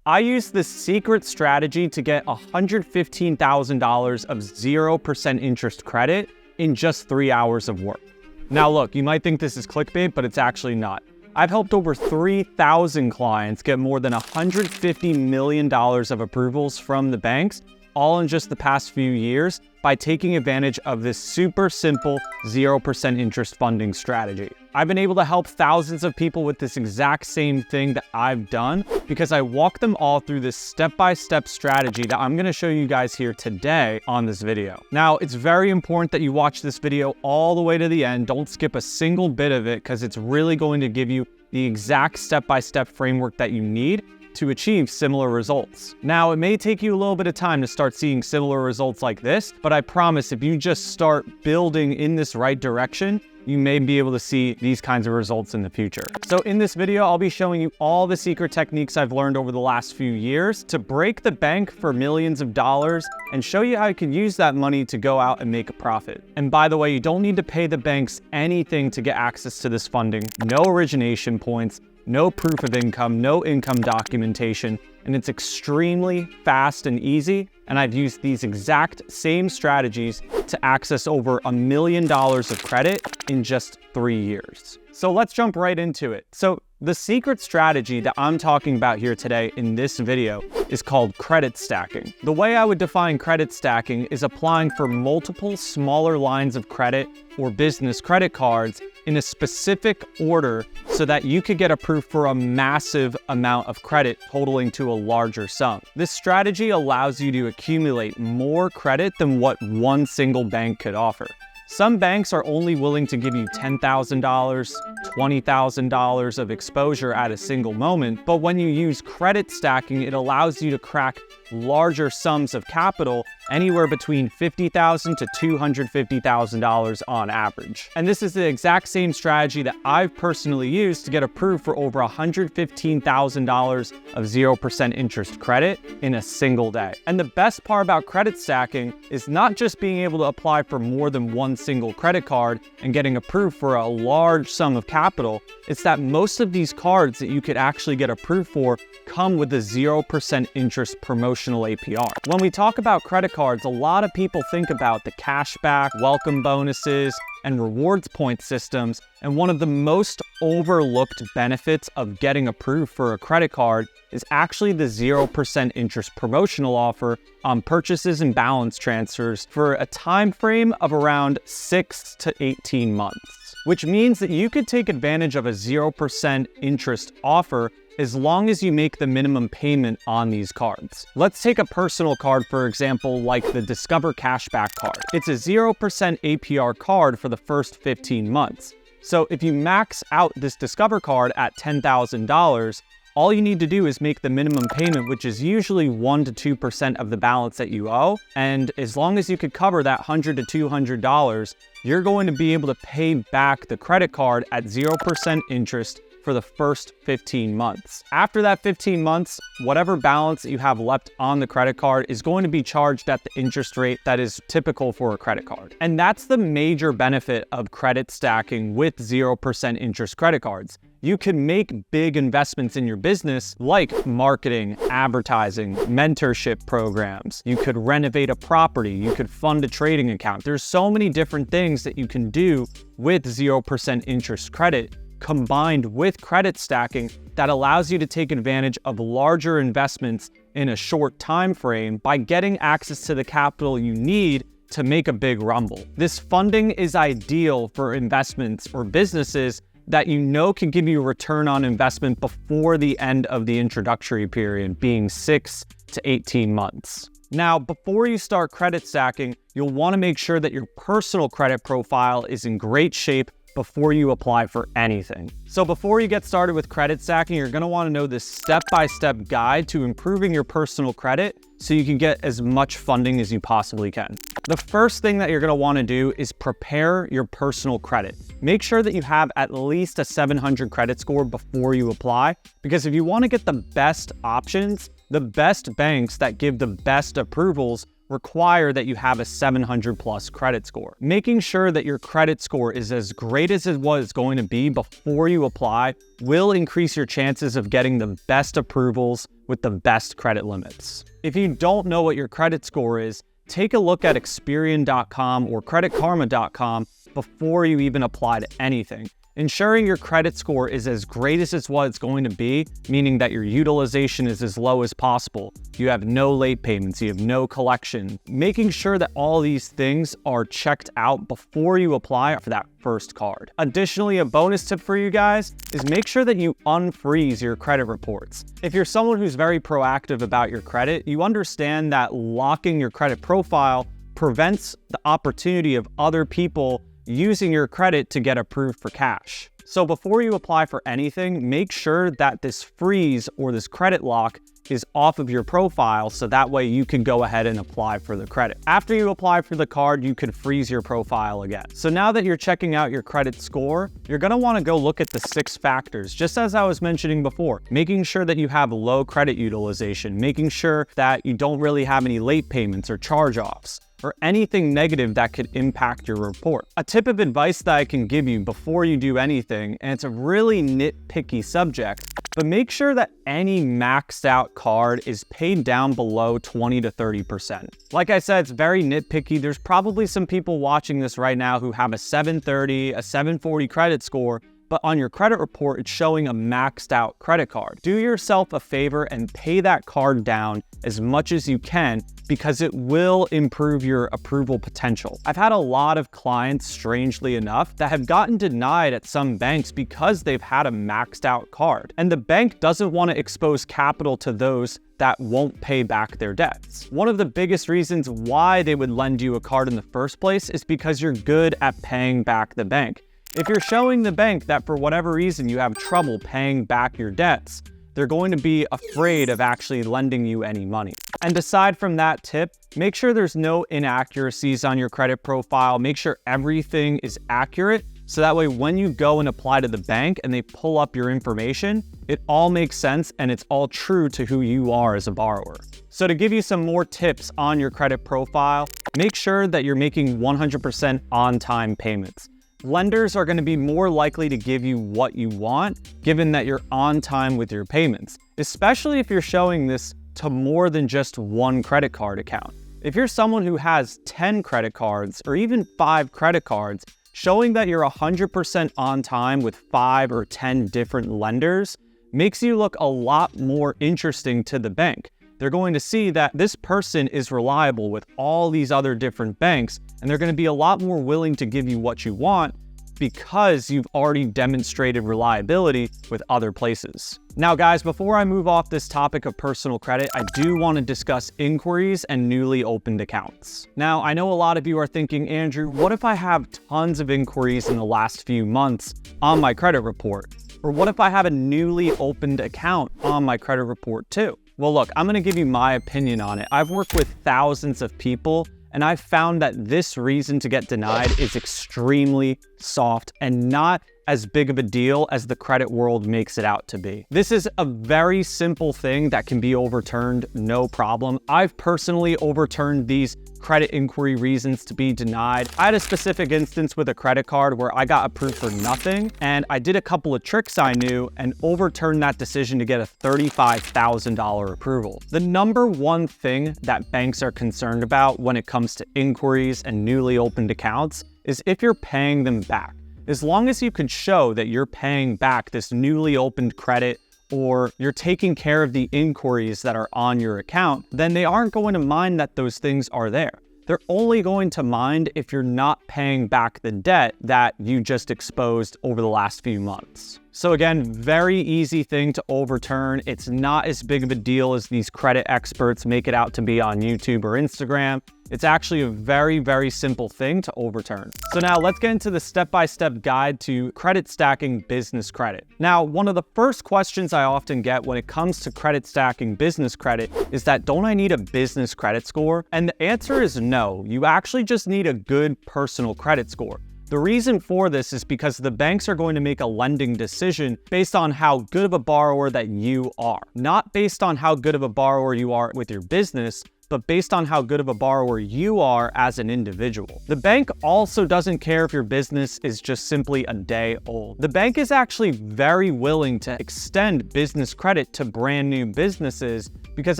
I used this secret strategy to get $115,000 of 0% interest credit in just 3 hours of work. Now look, you might think this is clickbait, but it's actually not. I've helped over 3,000 clients get more than $150 million of approvals from the banks, all in just the past few years, by taking advantage of this super simple 0% interest funding strategy. I've been able to help thousands of people with this exact same thing that I've done because I walk them all through this step-by-step strategy that I'm gonna show you guys here today on this video. Now, it's very important that you watch this video all the way to the end. Don't skip a single bit of it because it's really going to give you the exact step-by-step framework that you need to achieve similar results. Now, it may take you a little bit of time to start seeing similar results like this, but I promise if you just start building in this right direction, you may be able to see these kinds of results in the future. So in this video, I'll be showing you all the secret techniques I've learned over the last few years to break the bank for millions of dollars and show you how you can use that money to go out and make a profit. And by the way, you don't need to pay the banks anything to get access to this funding. No origination points, no proof of income, no income documentation, and it's extremely fast and easy. And I've used these exact same strategies to access over $1 million of credit in just 3 years. So let's jump right into it. So the secret strategy that I'm talking about here today in this video is called credit stacking. The way I would define credit stacking is applying for multiple smaller lines of credit or business credit cards in a specific order so that you could get approved for a massive amount of credit totaling to a larger sum. This strategy allows you to accumulate more credit than what one single bank could offer. Some banks are only willing to give you $10,000, $20,000 of exposure at a single moment, but when you use credit stacking, it allows you to crack larger sums of capital, anywhere between $50,000 to $250,000 on average. And this is the exact same strategy that I've personally used to get approved for over $115,000 of 0% interest credit in a single day. And the best part about credit stacking is not just being able to apply for more than one single credit card and getting approved for a large sum of capital, it's that most of these cards that you could actually get approved for come with a 0% interest promotional APR. When we talk about credit cards, a lot of people think about the cashback, welcome bonuses, and rewards point systems, and one of the most overlooked benefits of getting approved for a credit card is actually the 0% interest promotional offer on purchases and balance transfers for a time frame of around 6 to 18 months, which means that you could take advantage of a 0% interest offer as long as you make the minimum payment on these cards. Let's take a personal card, for example, like the Discover Cashback card. It's a 0% APR card for the first 15 months. So if you max out this Discover card at $10,000, all you need to do is make the minimum payment, which is usually 1 to 2% of the balance that you owe. And as long as you could cover that $100 to $200, you're going to be able to pay back the credit card at 0% interest for the first 15 months. After that 15 months, whatever balance that you have left on the credit card is going to be charged at the interest rate that is typical for a credit card. And that's the major benefit of credit stacking with 0% interest credit cards. You can make big investments in your business like marketing, advertising, mentorship programs. You could renovate a property. You could fund a trading account. There's so many different things that you can do with 0% interest credit combined with credit stacking that allows you to take advantage of larger investments in a short time frame by getting access to the capital you need to make a big rumble. This funding is ideal for investments or businesses that you know can give you a return on investment before the end of the introductory period, being 6 to 18 months. Now, before you start credit stacking, you'll want to make sure that your personal credit profile is in great shape before you apply for anything. So before you get started with credit stacking, you're gonna wanna know this step-by-step guide to improving your personal credit so you can get as much funding as you possibly can. The first thing that you're gonna wanna do is prepare your personal credit. Make sure that you have at least a 700 credit score before you apply, because if you wanna get the best options, the best banks that give the best approvals require that you have a 700 plus credit score. Making sure that your credit score is as great as it was going to be before you apply will increase your chances of getting the best approvals with the best credit limits. If you don't know what your credit score is, take a look at Experian.com or CreditKarma.com before you even apply to anything. Ensuring your credit score is as great as it's what it's going to be, meaning that your utilization is as low as possible. You have no late payments, you have no collection. Making sure that all these things are checked out before you apply for that first card. Additionally, a bonus tip for you guys is make sure that you unfreeze your credit reports. If you're someone who's very proactive about your credit, you understand that locking your credit profile prevents the opportunity of other people using your credit to get approved for cash. So before you apply for anything, make sure that this freeze or this credit lock is off of your profile so that way you can go ahead and apply for the credit. After you apply for the card, you can freeze your profile again. So now that you're checking out your credit score, you're gonna wanna go look at the 6 factors, just as I was mentioning before, making sure that you have low credit utilization, making sure that you don't really have any late payments or charge-offs, or anything negative that could impact your report. A tip of advice that I can give you before you do anything, and it's a really nitpicky subject, but make sure that any maxed out card is paid down below 20 to 30%. Like I said, it's very nitpicky. There's probably some people watching this right now who have a 730, a 740 credit score, but on your credit report, it's showing a maxed out credit card. Do yourself a favor and pay that card down as much as you can because it will improve your approval potential. I've had a lot of clients, strangely enough, that have gotten denied at some banks because they've had a maxed out card. And the bank doesn't want to expose capital to those that won't pay back their debts. One of the biggest reasons why they would lend you a card in the first place is because you're good at paying back the bank. If you're showing the bank that for whatever reason you have trouble paying back your debts, they're going to be afraid of actually lending you any money. And aside from that tip, make sure there's no inaccuracies on your credit profile. Make sure everything is accurate so that way when you go and apply to the bank and they pull up your information, it all makes sense and it's all true to who you are as a borrower. So to give you some more tips on your credit profile, make sure that you're making 100% on-time payments. Lenders are going to be more likely to give you what you want, given that you're on time with your payments, especially if you're showing this to more than just one credit card account. If you're someone who has 10 credit cards or even 5 credit cards, showing that you're 100% on time with 5 or 10 different lenders makes you look a lot more interesting to the bank. They're going to see that this person is reliable with all these other different banks, and they're going to be a lot more willing to give you what you want because you've already demonstrated reliability with other places. Now guys, before I move off this topic of personal credit, I do want to discuss inquiries and newly opened accounts. Now, I know a lot of you are thinking, Andrew, what if I have tons of inquiries in the last few months on my credit report? Or what if I have a newly opened account on my credit report too? Well, look, I'm going to give you my opinion on it. I've worked with thousands of people, and I've found that this reason to get denied is extremely soft and not as big of a deal as the credit world makes it out to be. This is a very simple thing that can be overturned, no problem. I've personally overturned these credit inquiry reasons to be denied. I had a specific instance with a credit card where I got approved for nothing, and I did a couple of tricks I knew and overturned that decision to get a $35,000 approval. The number one thing that banks are concerned about when it comes to inquiries and newly opened accounts is if you're paying them back. As long as you can show that you're paying back this newly opened credit or you're taking care of the inquiries that are on your account, then they aren't going to mind that those things are there. They're only going to mind if you're not paying back the debt that you just exposed over the last few months. So again, very easy thing to overturn. It's not as big of a deal as these credit experts make it out to be on YouTube or Instagram. It's actually a very, very simple thing to overturn. So now let's get into the step-by-step guide to credit stacking business credit. Now, one of the first questions I often get when it comes to credit stacking business credit is that, don't I need a business credit score? And the answer is no. You actually just need a good personal credit score. The reason for this is because the banks are going to make a lending decision based on how good of a borrower that you are, not based on how good of a borrower you are with your business, but based on how good of a borrower you are as an individual. The bank also doesn't care if your business is just simply a day old. The bank is actually very willing to extend business credit to brand new businesses because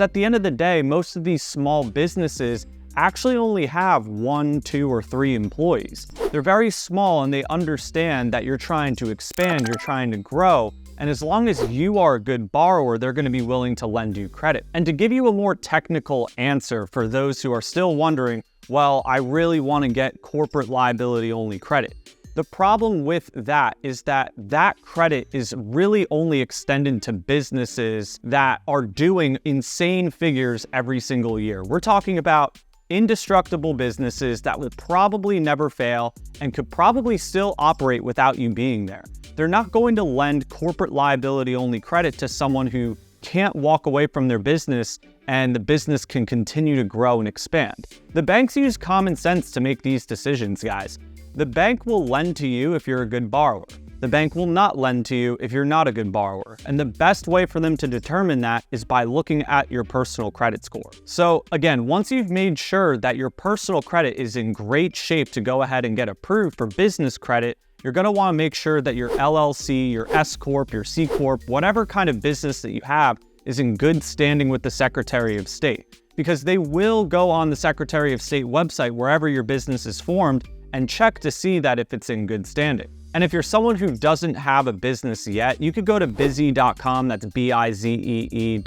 at the end of the day, most of these small businesses actually only have 1, 2, or 3 employees. They're very small and they understand that you're trying to expand, you're trying to grow, and as long as you are a good borrower, they're going to be willing to lend you credit. And to give you a more technical answer for those who are still wondering, well, I really want to get corporate liability only credit. The problem with that is that that credit is really only extended to businesses that are doing insane figures every single year. We're talking about indestructible businesses that would probably never fail and could probably still operate without you being there. They're not going to lend corporate liability only credit to someone who can't walk away from their business and the business can continue to grow and expand. The banks use common sense to make these decisions, guys. The bank will lend to you if you're a good borrower. The bank will not lend to you if you're not a good borrower. And the best way for them to determine that is by looking at your personal credit score. So again, once you've made sure that your personal credit is in great shape to go ahead and get approved for business credit, you're going to want to make sure that your LLC, your S Corp, your C Corp, whatever kind of business that you have is in good standing with the Secretary of State. Because they will go on the Secretary of State website wherever your business is formed and check to see that if it's in good standing. And if you're someone who doesn't have a business yet, you could go to bizee.com, that's bizee.com,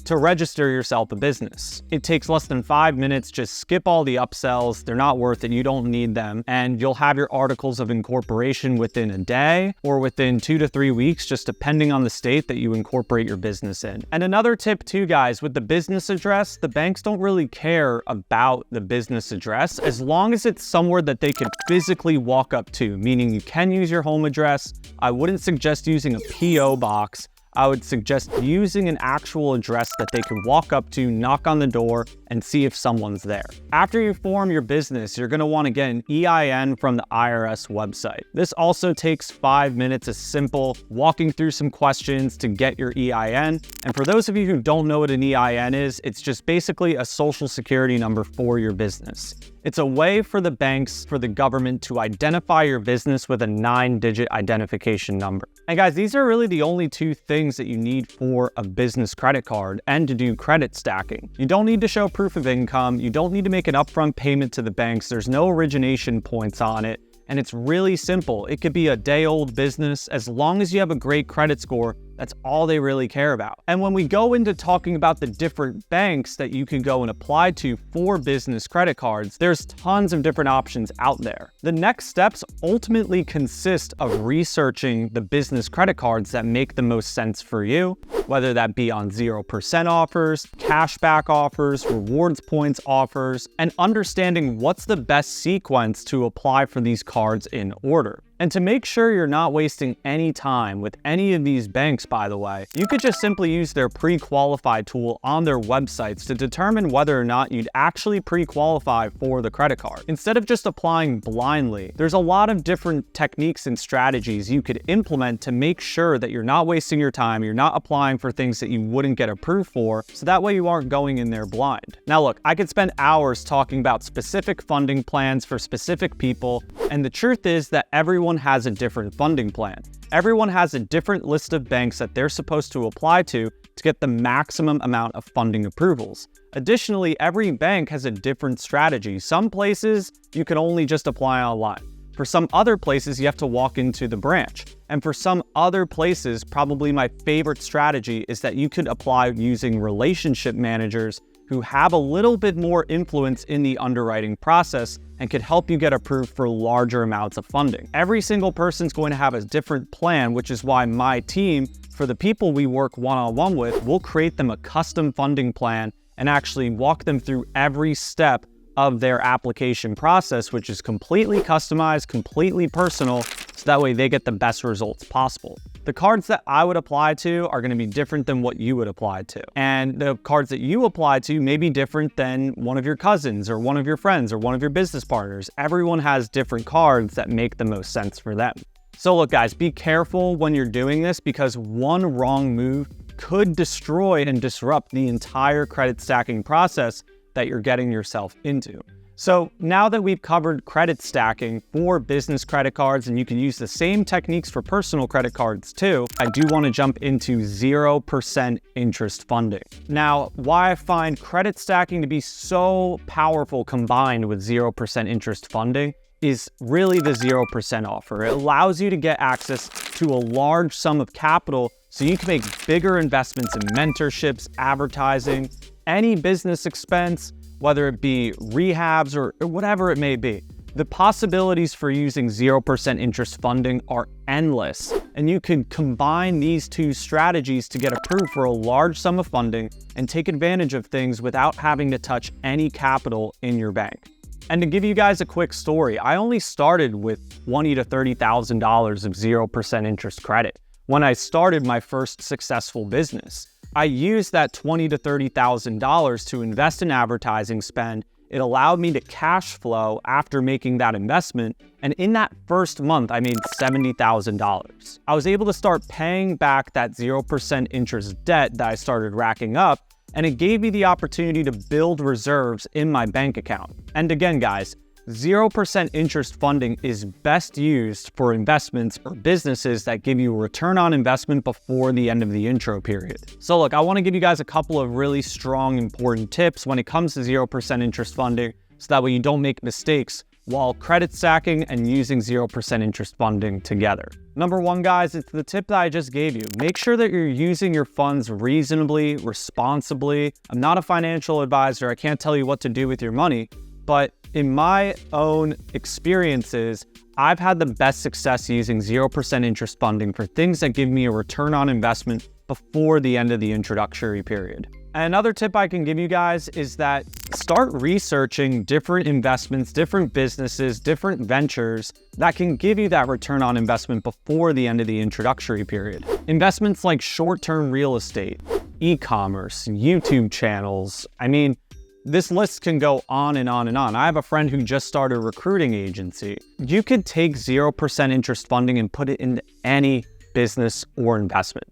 to register yourself a business. It takes less than 5 minutes, just skip all the upsells, they're not worth it, you don't need them, and you'll have your articles of incorporation within a day or within 2 to 3 weeks, just depending on the state that you incorporate your business in. And another tip too, guys, with the business address, the banks don't really care about the business address as long as it's somewhere that they can physically walk up to, meaning you can use your home address. I wouldn't suggest using a PO box. I would suggest using an actual address that they can walk up to, knock on the door, and see if someone's there. After you form your business, you're going to want to get an EIN from the IRS website. This also takes 5 minutes, is simple, walking through some questions to get your EIN. And for those of you who don't know what an EIN is, it's just basically a social security number for your business. It's a way for the banks, for the government to identify your business with a 9-digit identification number. And guys, these are really the only 2 things that you need for a business credit card and to do credit stacking. You don't need to show proof of income. You don't need to make an upfront payment to the banks. There's no origination points on it. And it's really simple. It could be a day-old business. As long as you have a great credit score, that's all they really care about. And when we go into talking about the different banks that you can go and apply to for business credit cards, there's tons of different options out there. The next steps ultimately consist of researching the business credit cards that make the most sense for you, whether that be on 0% offers, cashback offers, rewards points offers, and understanding what's the best sequence to apply for these cards in order. And to make sure you're not wasting any time with any of these banks, by the way, you could just simply use their pre-qualify tool on their websites to determine whether or not you'd actually pre-qualify for the credit card. Instead of just applying blindly, there's a lot of different techniques and strategies you could implement to make sure that you're not wasting your time, you're not applying for things that you wouldn't get approved for, so that way you aren't going in there blind. Now look, I could spend hours talking about specific funding plans for specific people, and the truth is that everyone has a different funding plan. Everyone has a different list of banks that they're supposed to apply to get the maximum amount of funding approvals. Additionally, every bank has a different strategy. Some places you can only just apply online. For some other places, you have to walk into the branch. And for some other places, probably my favorite strategy is that you could apply using relationship managers who have a little bit more influence in the underwriting process and could help you get approved for larger amounts of funding. Every single person's going to have a different plan, which is why my team, for the people we work one-on-one with, will create them a custom funding plan and actually walk them through every step of their application process, which is completely customized, completely personal, so that way they get the best results possible. The cards that I would apply to are going to be different than what you would apply to. And the cards that you apply to may be different than one of your cousins or one of your friends or one of your business partners. Everyone has different cards that make the most sense for them. So look, guys, be careful when you're doing this because one wrong move could destroy and disrupt the entire credit stacking process that you're getting yourself into. So now that we've covered credit stacking for business credit cards, and you can use the same techniques for personal credit cards too, I do want to jump into 0% interest funding. Now, why I find credit stacking to be so powerful combined with 0% interest funding is really the 0% offer. It allows you to get access to a large sum of capital so you can make bigger investments in mentorships, advertising, any business expense, whether it be rehabs or whatever it may be. The possibilities for using 0% interest funding are endless, and you can combine these two strategies to get approved for a large sum of funding and take advantage of things without having to touch any capital in your bank. And to give you guys a quick story, I only started with $20,000 to $30,000 of 0% interest credit when I started my first successful business. I used that $20,000 to $30,000 to invest in advertising spend. It allowed me to cash flow after making that investment, and in that first month, I made $70,000. I was able to start paying back that 0% interest debt that I started racking up, and it gave me the opportunity to build reserves in my bank account. And again, guys, 0% interest funding is best used for investments or businesses that give you a return on investment before the end of the intro period. So look, I want to give you guys a couple of really strong, important tips when it comes to 0% interest funding, so that way you don't make mistakes while credit stacking and using 0% interest funding together. Number one, guys, it's the tip that I just gave you. Make sure that you're using your funds reasonably, responsibly. I'm not a financial advisor. I can't tell you what to do with your money, but in my own experiences, I've had the best success using 0% interest funding for things that give me a return on investment before the end of the introductory period. And another tip I can give you guys is that start researching different investments, different businesses, different ventures that can give you that return on investment before the end of the introductory period. Investments like short-term real estate, e-commerce, YouTube channels. I mean, this list can go on and on and on. I have a friend who just started a recruiting agency. You could take 0% interest funding and put it into any business or investment.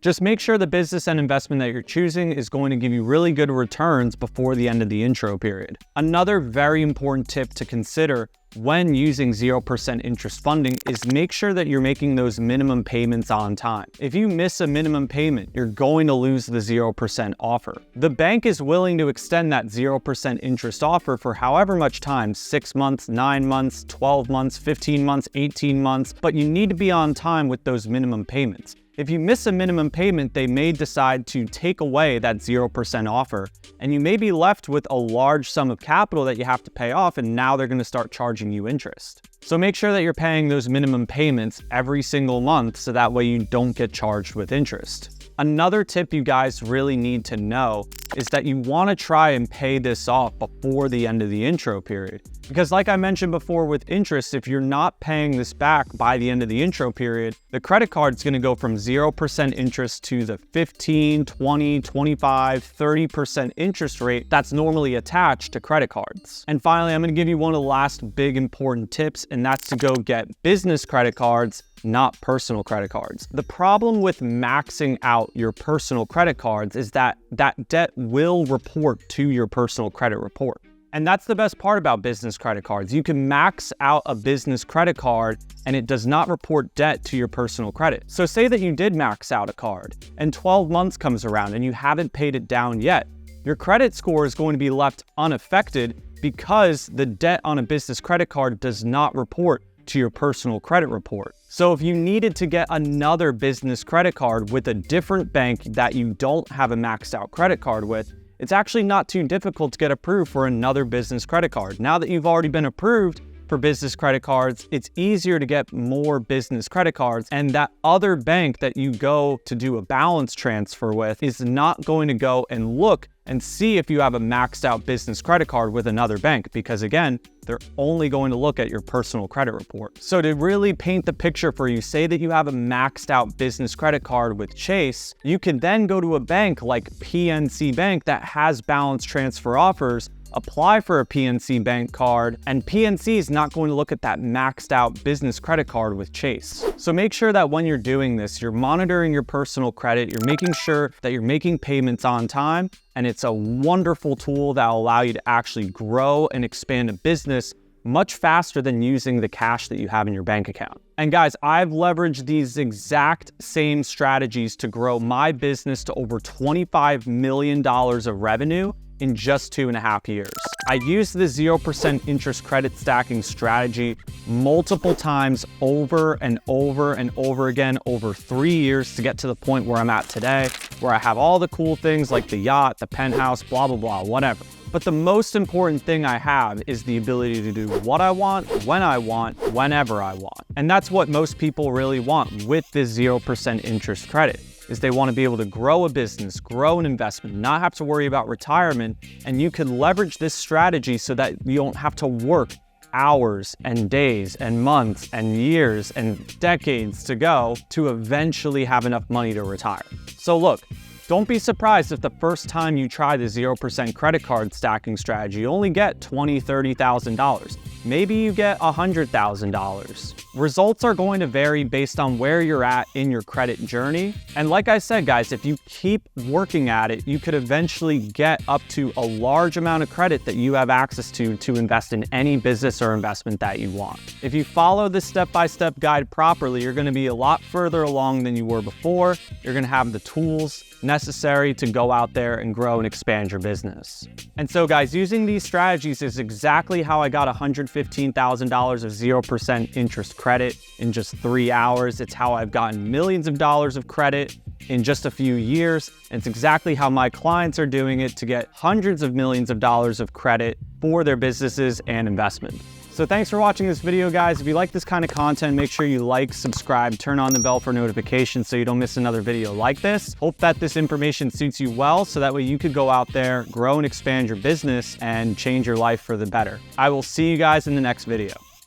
Just make sure the business and investment that you're choosing is going to give you really good returns before the end of the intro period. Another very important tip to consider when using 0% interest funding is make sure that you're making those minimum payments on time. If you miss a minimum payment, you're going to lose the 0% offer. The bank is willing to extend that 0% interest offer for however much time, 6 months, 9 months, 12 months, 15 months, 18 months, but you need to be on time with those minimum payments. If you miss a minimum payment, they may decide to take away that 0% offer, and you may be left with a large sum of capital that you have to pay off, and now they're going to start charging you interest. So make sure that you're paying those minimum payments every single month so that way you don't get charged with interest. Another tip you guys really need to know is that you want to try and pay this off before the end of the intro period. Because like I mentioned before with interest, if you're not paying this back by the end of the intro period, the credit card is going to go from 0% interest to the 15, 20, 25, 30% interest rate that's normally attached to credit cards. And finally, I'm going to give you one of the last big important tips, and that's to go get business credit cards, not personal credit cards. The problem with maxing out your personal credit cards is that that debt will report to your personal credit report. And that's the best part about business credit cards. You can max out a business credit card and it does not report debt to your personal credit. So say that you did max out a card and 12 months comes around and you haven't paid it down yet. Your credit score is going to be left unaffected because the debt on a business credit card does not report to your personal credit report. So if you needed to get another business credit card with a different bank that you don't have a maxed out credit card with, it's actually not too difficult to get approved for another business credit card. Now that you've already been approved for business credit cards, it's easier to get more business credit cards, and that other bank that you go to do a balance transfer with is not going to go and look and see if you have a maxed out business credit card with another bank, because again, they're only going to look at your personal credit report. So to really paint the picture for you, say that you have a maxed out business credit card with Chase, you can then go to a bank like PNC Bank that has balance transfer offers apply for a PNC Bank card, and PNC is not going to look at that maxed out business credit card with Chase. So make sure that when you're doing this, you're monitoring your personal credit, you're making sure that you're making payments on time, and it's a wonderful tool that will allow you to actually grow and expand a business much faster than using the cash that you have in your bank account. And guys, I've leveraged these exact same strategies to grow my business to over $25 million of revenue in just 2.5 years. I used the 0% interest credit stacking strategy multiple times over and over and over again over 3 years to get to the point where I'm at today, where I have all the cool things like the yacht, the penthouse, blah, blah, blah, whatever. But the most important thing I have is the ability to do what I want, when I want, whenever I want. And that's what most people really want with this 0% interest credit, is they want to be able to grow a business, grow an investment, not have to worry about retirement. And you can leverage this strategy so that you don't have to work hours and days and months and years and decades to go to eventually have enough money to retire. So look, don't be surprised if the first time you try the 0% credit card stacking strategy, you only get $20,000, $30,000. Maybe you get $100,000. Results are going to vary based on where you're at in your credit journey. And like I said, guys, if you keep working at it, you could eventually get up to a large amount of credit that you have access to invest in any business or investment that you want. If you follow this step-by-step guide properly, you're going to be a lot further along than you were before. You're going to have the tools necessary to go out there and grow and expand your business. And so guys, using these strategies is exactly how I got $115,000 of 0% interest credit in just 3 hours. It's how I've gotten millions of dollars of credit in just a few years. And it's exactly how my clients are doing it to get hundreds of millions of dollars of credit for their businesses and investment. So thanks for watching this video, guys. If you like this kind of content, make sure you like, subscribe, turn on the bell for notifications so you don't miss another video like this. Hope that this information suits you well, so that way you could go out there, grow and expand your business, and change your life for the better. I will see you guys in the next video.